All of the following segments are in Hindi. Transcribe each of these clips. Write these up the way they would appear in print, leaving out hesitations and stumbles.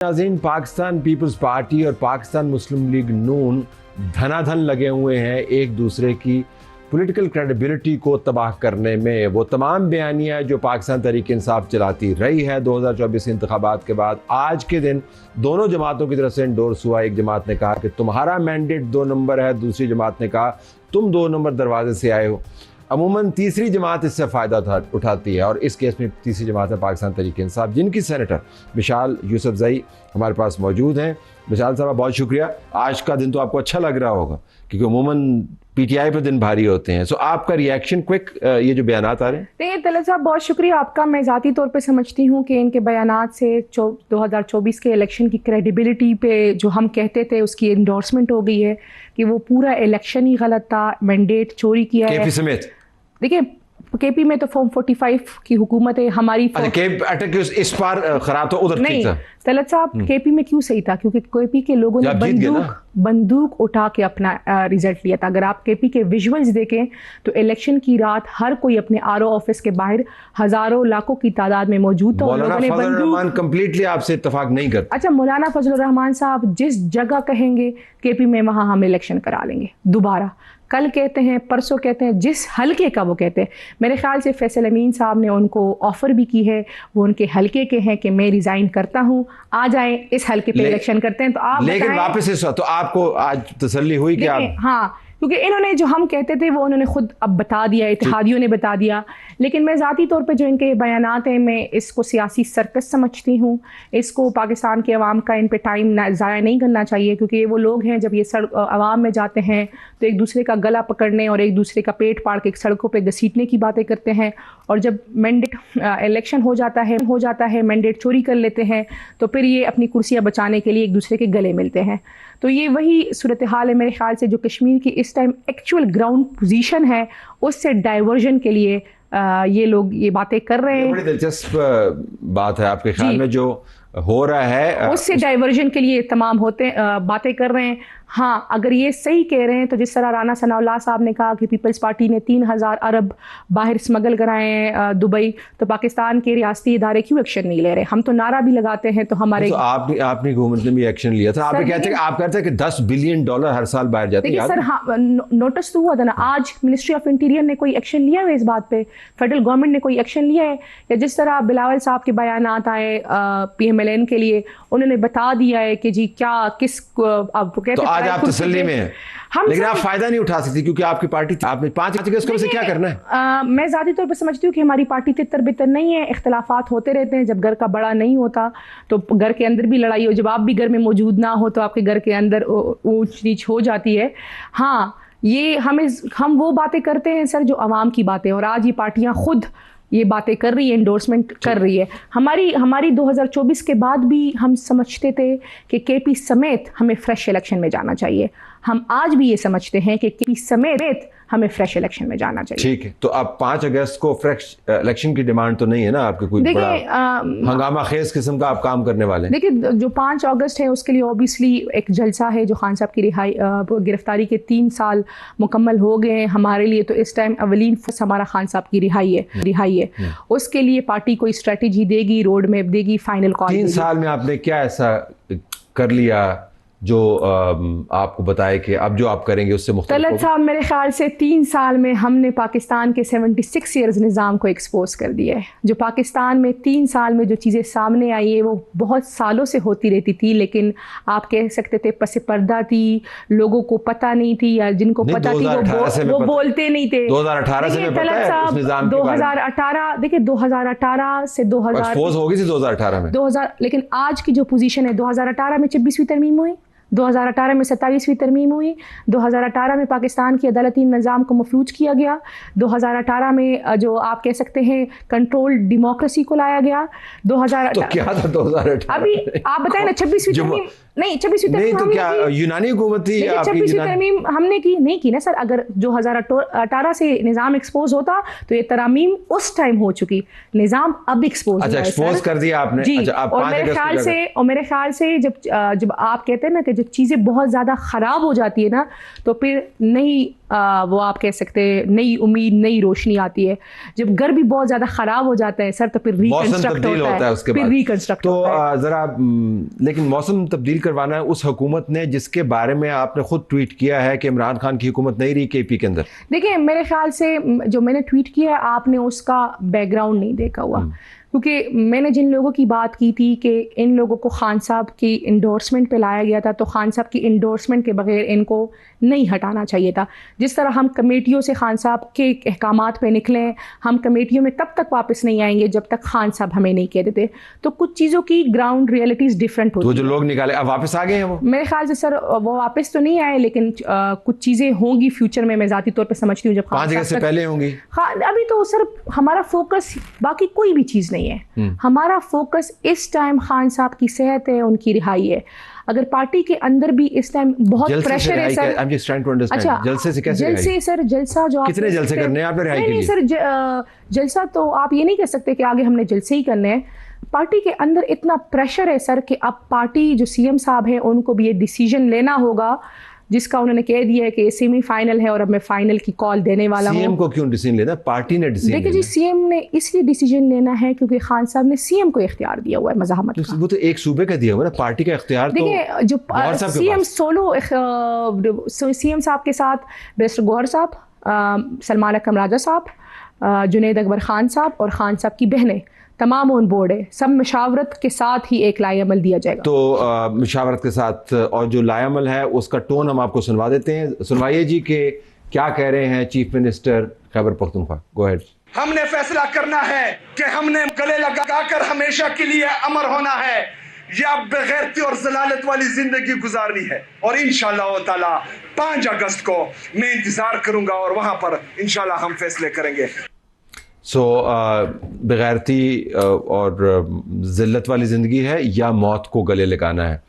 नाज़रीन, पाकिस्तान पीपल्स पार्टी और पाकिस्तान मुस्लिम लीग नून धनाधन लगे हुए हैं एक दूसरे की पॉलिटिकल क्रेडिबिलिटी को तबाह करने में। वो तमाम बयानियाँ जो पाकिस्तान तहरीक इंसाफ चलाती रही है 2024 इंतखाबात के बाद, आज के दिन दोनों जमातों की तरफ से इंडोर्स हुआ। एक जमात ने कहा कि तुम्हारा मैंडेट 2 नंबर है, दूसरी जमात ने कहा तुम 2 नंबर दरवाजे से आए हो। अमूमन तीसरी जमात इससे फ़ायदा उठाती है और इस केस में तीसरी जमात है पाकिस्तान तहरीक इंसाफ, जिनकी सेनेटर मिशाल यूसुफजई हमारे पास मौजूद हैं। मिशाल साहब, बहुत शुक्रिया। आज का दिन तो आपको अच्छा लग रहा होगा क्योंकि अमूमन पीटीआई पर दिन भारी होते हैं। सो आपका रिएक्शन क्विक, ये जो बयानात आ रहे हैं। नहीं तलत साहब, बहुत शुक्रिया आपका। मैं ज़ाती तौर पे समझती हूँ कि इनके बयानात से 2024 के इलेक्शन की क्रेडिबिलिटी पे जो हम कहते थे उसकी एंडोर्समेंट हो गई है कि वो पूरा इलेक्शन ही गलत था, मैंडेट चोरी किया है केपी समेत। देखिए, केपी में तो फॉर्म 45 की हुकूमत है हमारी। इस बार खराब तो उधर नहीं तलत साहब, केपी में क्यों सही था? क्योंकि केपी के लोगों ने बंदूक उठा के अपना रिजल्ट लिया था। अगर आप केपी के विजुअल्स देखें तो इलेक्शन की रात हर कोई अपने आरओ ऑफिस के बाहर हजारों लाखों की तादाद में मौजूद था। कंप्लीटली आपसे इत्तेफाक नहीं करते। अच्छा, मौलाना फजल रहमान साहब जिस जगह कहेंगे केपी में वहां हम इलेक्शन करा लेंगे दोबारा। कल कहते हैं, परसों कहते हैं, जिस हलके का वो कहते हैं। मेरे ख्याल से फैसल अमीन साहब ने उनको ऑफर भी की है, वो उनके हलके के हैं कि मैं रिजाइन करता हूँ, आ जाएं इस हलके पे इलेक्शन करते हैं। तो आप लेकिन वापस इस तो आपको आज तसल्ली हुई कि आप? हाँ, क्योंकि इन्होंने जो हम कहते थे वो उन्होंने खुद अब बता दिया, इत्तेहादियों ने बता दिया। लेकिन मैं ज़ाती तौर पे जो इनके बयानात हैं, मैं इसको सियासी सर्कस समझती हूँ। इसको पाकिस्तान के अवाम का इन पे टाइम ज़ाया नहीं करना चाहिए, क्योंकि वो लोग हैं जब ये अवाम में जाते हैं तो एक दूसरे का गला पकड़ने और एक दूसरे का पेट फाड़ के सड़कों पर घसीटने की बातें करते हैं। और जब मैंडेट इलेक्शन हो जाता है मैंडेट चोरी कर लेते हैं, तो फिर ये अपनी कुर्सियाँ बचाने के लिए एक दूसरे के गले मिलते हैं। तो ये वही सूरत हाल है मेरे ख्याल से जो कश्मीर की इस टाइम एक्चुअल ग्राउंड पोजीशन है, उससे डाइवर्जन के लिए ये लोग ये बातें कर रहे हैं। बड़ी दिलचस्प बात है आपके ख्याल में जो हो रहा है, उससे डाइवर्जन के लिए तमाम बातें कर रहे हैं। हाँ, अगर ये सही कह रहे हैं तो जिस तरह राना सनाउल्लाह साहब ने कहा कि पीपल्स पार्टी ने 3000 अरब बाहर स्मगल कराए हैं दुबई, तो पाकिस्तान के रियासती इदारे क्यों एक्शन नहीं ले रहे? हम तो नारा भी लगाते हैं। तो हमारे तो आपने गवर्नमेंट ने भी एक्शन लिया था। आप कहते हैं कि $10 बिलियन हर साल बाहर जाते हैं। सर, हाँ, नोटिस तो हुआ था ना। आज मिनिस्ट्री ऑफ इंटीरियर ने कोई एक्शन लिया है इस बात पे? फेडरल गवर्नमेंट ने कोई एक्शन लिया है? या जिस तरह बिलावल साहब के बयानात आए PMLN के लिए, उन्होंने बता दिया है कि जी क्या किस आप कहते हैं। आज आप तसल्ली में हैं, लेकिन आप फायदा नहीं उठा सकती क्योंकि आपकी पार्टी, आपने 5 अगस्त को से क्या करना है? मैं ज़ाती तौर पर समझती हूँ कि हमारी पार्टी तितर बितर नहीं है। इख्तलाफात होते रहते हैं। जब घर का बड़ा नहीं होता तो घर के अंदर भी लड़ाई हो, जब आप भी घर में मौजूद ना हो तो आपके घर के अंदर ऊंच नीच हो जाती है। हाँ, ये हम वो बातें करते हैं सर जो आवाम की बातें, और आज ये पार्टियाँ खुद ये बातें कर रही है, एंडोर्समेंट कर रही है। हमारी 2024 के बाद भी हम समझते थे कि केपी समेत हमें फ्रेश इलेक्शन में जाना चाहिए। हम आज भी ये समझते हैं कि केपी समेत हमें फ्रेश इलेक्शन में जाना चाहिए। ठीक है, तो अब 5 अगस्त को फ्रेश इलेक्शन की डिमांड तो नहीं है ना आपके? कोई बड़ा हंगामा खेज किस्म का आप काम करने वाले? देखिए, जो 5 अगस्त है उसके लिए ऑब्वियसली एक जलसा है। जो खान साहब की गिरफ्तारी के 3 साल मुकम्मल हो गए हैं हमारे लिए, तो इस टाइम अवलीन हमारा खान साहब की रिहाई है। उसके लिए पार्टी कोई स्ट्रेटेजी देगी, रोड मैप देगी, फाइनल कॉल। 3 साल में आपने क्या ऐसा कर लिया जो आपको बताए कि अब जो आप करेंगे उससे मुख्तलिफ? तलत साहब, मेरे ख्याल से 3 साल में हमने पाकिस्तान के 76 ईयर्स निज़ाम को एक्सपोज कर दिया है। जो पाकिस्तान में 3 साल में जो चीज़ें सामने आई है वो बहुत सालों से होती रहती थी, लेकिन आप कह सकते थे पसे पर्दा थी, लोगों को पता नहीं थी, या जिनको पता थी वो बोलते नहीं थे। 2018 से तलत साहब 2018 देखिए 2018 से 2000 होगी 2018 में 2000, लेकिन आज की जो पोजीशन है 2018 में 26वीं तरमीम हुई, 2018 में 27वीं तरमीम हुई, 2018 में पाकिस्तान की अदालती निज़ाम को मफलूज किया गया, 2018 में जो आप कह सकते हैं कंट्रोल डेमोक्रेसी को लाया गया। 2018 तो क्या था 2018? अभी आप बताएं ना, 26वीं तरमीम नहीं, 26वीं तरमीम तो क्या यूनानी हुकूमत थी? 26वीं तरमीम हमने की नहीं की ना सर। अगर 2018 से निज़ाम एक्सपोज होता तो ये तरमीम उस टाइम हो चुकी, निज़ाम अब एक्सपोज। अच्छा, एक्सपोज कर दिया आपने। जी, अच्छा, और मेरे ख्याल से जब आप कहते हैं ना कि जब चीज़ें बहुत ज़्यादा ख़राब हो जाती है ना, तो फिर नई वो आप कह सकते हैं नई उम्मीद, नई रोशनी आती है। जब घर भी बहुत ज़्यादा ख़राब हो जाता है सर, तो फिर रिकंस्ट्रक्ट होता है उसके फिर बाद रिकंस्ट्रक्ट तो होता है। ज़रा लेकिन मौसम तब्दील करवाना है उस हुकूमत ने जिसके बारे में आपने खुद ट्वीट किया है कि इमरान खान की हुकूमत नहीं रही केपी के अंदर। देखिए मेरे ख्याल से जो मैंने ट्वीट किया है, आपने उसका बैकग्राउंड नहीं देखा हुआ, क्योंकि मैंने जिन लोगों की बात की थी कि इन लोगों को खान साहब की इंडोर्समेंट पे लाया गया था, तो खान साहब की इंडोर्समेंट के बगैर इनको नहीं हटाना चाहिए था। जिस तरह हम कमेटियों से खान साहब के अहकामात पे निकले, हम कमेटियों में तब तक वापस नहीं आएंगे जब तक खान साहब हमें नहीं कह देते। तो कुछ चीज़ों की ग्राउंड रियलिटीज़ डिफरेंट होती तो जो लोग निकाले अब वापस आ गए हैं वो? मेरे ख्याल से सर वो वापस तो नहीं आए, लेकिन कुछ चीज़ें होंगी फ्यूचर में, मैं ज़ाती तौर पर समझती हूँ जब 5 अगस्त से पहले होंगी। हाँ, अभी तो सर हमारा फोकस बाकी कोई भी चीज़ नहीं है। हमारा फोकस इस टाइम खान साहब की सेहत है, उनकी रिहाई है। अगर पार्टी के अंदर भी इस टाइम बहुत प्रेशर है सर। अच्छा, जलसे से कैसे? जलसे सर, जलसा जो कितने जलसे करने हैं आपने रिहाई के लिए? सर जलसा तो आप ये नहीं कह सकते कि आगे हमने जलसे ही करने हैं। पार्टी के अंदर इतना प्रेशर है सर कि अब पार्टी जो सीएम साहब है उनको भी ये डिसीजन लेना होगा, जिसका उन्होंने कह दिया है कि सेमीफाइनल है और अब मैं फाइनल की कॉल देने वाला हूं। सीएम को क्यों डिसीजन लेना? पार्टी ने डिसीजन देखिए जी, सीएम ने इसलिए डिसीजन लेना है क्योंकि खान साहब ने सीएम को इख्तियार दिया हुआ है मज़ाहमत का। वो तो एक सूबे का दिया हुआ ना, पार्टी का इख्तियार। देखिए जो सीएम सोलो सीएम साहब के साथ बैरिस्टर गौहर साहब, सलमान अकरम राजा साहब, जुनैद अकबर खान साहब और खान साहब की बहनें तमाम ऑन बोर्ड है। सब मशावरत के साथ ही एक लाएअमल दिया जाएगा। तो मशावरत के साथ, और जो लाएअमल है उसका टोन हम आपको सुनवा देते हैं। सुनवाइए जी कि क्या कह रहे हैं chief minister Khyber Pakhtunkhwa. Go ahead. हमने फैसला करना है कि हमने गले लगाकर हमेशा के लिए अमर होना है या बेगैरती और जलालत वाली जिंदगी गुजारनी है। और इंशाअल्लाह ताला 5 अगस्त को मैं इंतजार करूंगा और वहां पर इंशाअल्लाह हम फैसले करेंगे। बेगैरती और जिल्लत वाली ज़िंदगी है या मौत को गले लगाना है,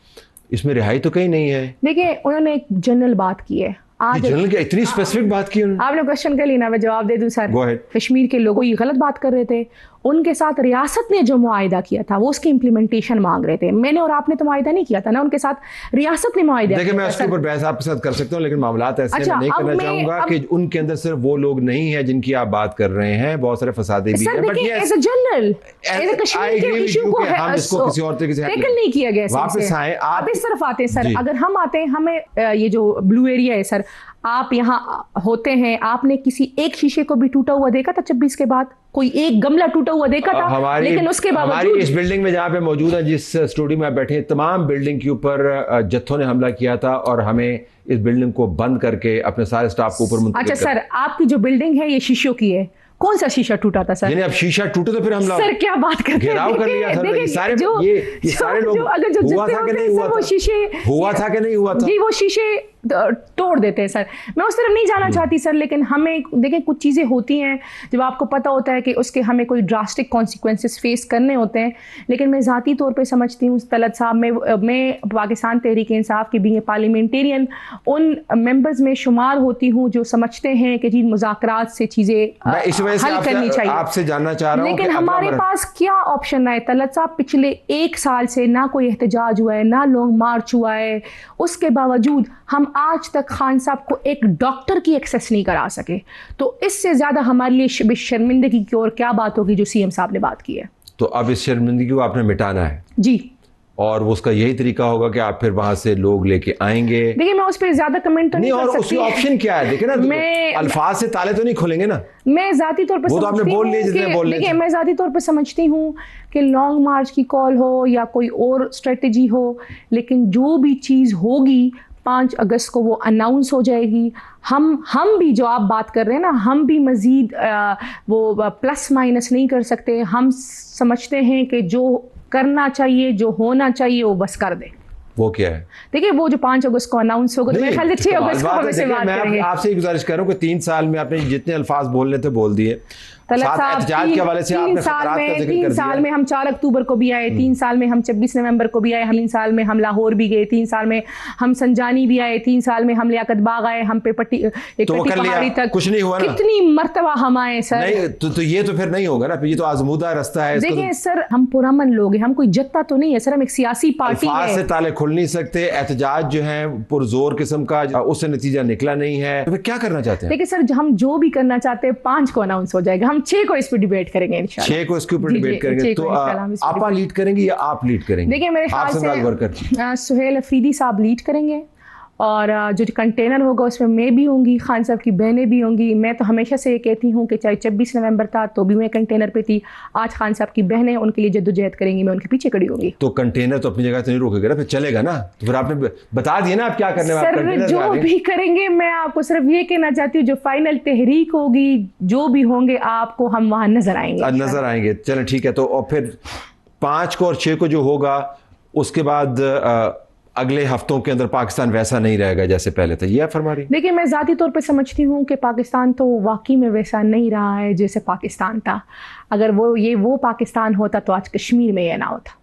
इसमें रिहाई तो कहीं नहीं है। देखिए उन्होंने एक जनरल बात की है आज। जनरल की इतनी स्पेसिफिक बात की उन्होंने? आपने क्वेश्चन कर लिया ना, मैं जवाब दे दूं सर। Go ahead। कश्मीर के लोगों ये गलत बात कर रहे थे, उनके साथ रियासत ने जो मुआहिदा किया था वो उसकी इम्प्लीमेंटेशन मांग रहे थे। मैंने और आपने तो मुआहिदा नहीं किया था ना, उनके साथ रियासत ने मुआहिदा किया। देखिए मैं उसके ऊपर बहस आपके साथ कर सकता हूँ, लेकिन मामलात ऐसे अच्छा, नहीं करना चाहूंगा कि उनके अंदर सिर्फ वो लोग नहीं है जिनकी आप बात कर रहे हैं, बहुत सारे फसादे भी हैं। But as a general, as a Kashmir के इशू को हम इसको किसी और तरीके से टैकल नहीं किया गया। वापस आए आप इस तरफ आते हैं सर। अगर हम आते हैं, हमें ये जो ब्लू एरिया है सर, आप यहाँ होते हैं, आपने किसी एक शीशे को भी टूटा हुआ देखा था 26 के बाद? कोई एक गमला टूटा हुआ देखा था? लेकिन उसके बावजूद इस बिल्डिंग में जहाँ पे मौजूद है, जिस स्टूडियो में बैठे हैं, तमाम बिल्डिंग के ऊपर जत्थों ने हमला किया था और हमें इस बिल्डिंग को बंद करके अपने सारे स्टाफ को ऊपर मुंतकिल। अच्छा सर, आपकी जो बिल्डिंग है ये शीशों की है, कौन सा शीशा टूटा था सर? यानी अब शीशा टूटे तो फिर हमला? सर क्या बात करते हैं, घेराव कर लिया था। ये सारे लोग हुआ था कि नहीं हुआ था? शीशे हुआ था कि नहीं हुआ था? जी वो शीशे तोड़ देते हैं सर। मैं उस तरफ नहीं जाना चाहती सर, लेकिन हमें देखें कुछ चीज़ें होती हैं जब आपको पता होता है कि उसके हमें कोई ड्रास्टिक कॉन्सिक्वेंसेस फेस करने होते हैं। लेकिन मैं ज़ाती तौर पे समझती हूँ तलत साहब, मैं पाकिस्तान तहरीक इंसाफ की बीइंग पार्लियामेंटेरियन उन मेंबर्स में शुमार होती हूँ जो समझते हैं कि जी मुज़ाकरात से चीज़ें हल करनी चाहिए। आपसे जानना चाह रहा हूँ, लेकिन हमारे पास क्या ऑप्शन है तलत साहब? पिछले 1 साल से ना कोई एहतजाज हुआ है, ना लॉन्ग मार्च हुआ है, उसके बावजूद हम आज तक खान साहब को एक डॉक्टर की एक्सेस नहीं करा सके। तो इससे ज़्यादा हमारे लिए शर्मिंदगी की और क्या बात होगी जो सीएम साहब ने बात की है। तो अब इस शर्मिंदगी को आपने मिटाना है जी, और उसका यही तरीका होगा कि आप फिर वहां से लोग लेके आएंगे। देखिए मैं उस पर ज्यादा कमेंट तो नहीं कर सकती। उसकी ऑप्शन क्या है? देखिए ना, अल्फाज से ताले तो नहीं खोलेंगे ना। मैं जाती तौर पर वो तो आपने बोल लिया जितने बोलने। देखिए मैं जाती तौर पर समझती हूँ कि लॉन्ग मार्च की कॉल हो या कोई और स्ट्रेटजी हो, लेकिन जो भी चीज़ होगी 5 अगस्त को वो अनाउंस हो जाएगी। हम भी जो आप बात कर रहे हैं ना, हम भी मज़ीद वो प्लस माइनस नहीं कर सकते। हम समझते हैं कि जो करना चाहिए, जो होना चाहिए वो बस कर दे। वो क्या है? देखिए वो जो 5 अगस्त को अनाउंस होगा, तो मेरे ख्याल से 6 अगस्त को हम इसे बात करेंगे। मैं आपसे ही गुजारिश कर रहा हूँ कि 3 साल में आपने जितने अल्फाज बोलने थे बोल दिए। तलत साथ साहब एहतजाज के हवाले से आपने खतरात का जिक्र कर दिया। 3 साल में हम 4 अक्टूबर को भी आए, 3 साल में हम 26 नवंबर को भी आए, 3 साल में हम लाहौर भी गए, 3 साल में हम संजानी भी आए, 3 साल में हम लियाकत बाग आए, हम पे पट्टी पहाड़ी तक कुछ नहीं हुआ ना? कितनी मर्तबा हम आए सर। नहीं तो ये तो फिर नहीं होगा ना, ये तो आजमूदा रास्ता है। देखिए सर, हम पुरअमन लोग हैं, हम कोई जत्ता तो नहीं है सर, हम एक सियासी पार्टी है। से ताले खुल नहीं सकते, एहतजाज जो है पुरजोर किस्म का, उससे नतीजा निकला नहीं है, तो फिर क्या करना चाहते हैं? देखिए सर, हम जो भी करना चाहते हैं 5 को अनाउंस हो जाएगा, हम 6 को इस पर डिबेट करेंगे इंशाल्लाह। 6 को इसके ऊपर डिबेट करेंगे। तो आपा लीड करेंगी या आप लीड करेंगे? देखिए मेरे ख्याल से सुहेल अफरीदी साहब लीड करेंगे, और जो कंटेनर होगा उसमें मैं भी होंगी, खान साहब की बहनें भी होंगी। मैं तो हमेशा से ये कहती हूँ कि चाहे 26 नवंबर था तो भी मैं कंटेनर पे थी, आज खान साहब की बहनें उनके लिए जद्दोजहद करेंगी, मैं उनके पीछे खड़ी होंगी। तो कंटेनर तो अपनी जगह तो नहीं रोकेगा ना, फिर चलेगा ना? तो फिर आपने बता दिया ना आप क्या करने वाले हैं। सर जो भी करेंगे, मैं आपको सिर्फ ये कहना चाहती हूँ, जो फाइनल तहरीक होगी, जो भी होंगे, आपको हम वहाँ नजर आएंगे। चलें ठीक है। तो और फिर 5 को और 6 को जो होगा, उसके बाद अगले हफ्तों के अंदर पाकिस्तान वैसा नहीं रहेगा जैसे पहले था, ये फरमा रही? देखिए मैं ज़ाती तौर पे समझती हूँ कि पाकिस्तान तो वाकई में वैसा नहीं रहा है जैसे पाकिस्तान था। अगर वो पाकिस्तान होता तो आज कश्मीर में ये ना होता।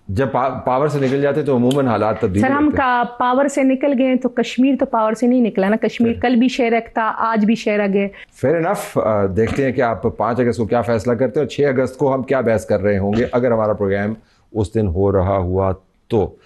जब पावर से निकल जाते तो अमूमन हालात तब्दील सर, हम पावर से निकल गए तो कश्मीर तो पावर से नहीं निकला ना। कश्मीर कल भी शेरक था, आज भी शेरक है। Fair enough. देखते हैं कि आप 5 अगस्त को क्या फैसला करते हैं और 6 अगस्त को हम क्या बहस कर रहे होंगे, अगर हमारा प्रोग्राम उस दिन हो रहा हुआ तो।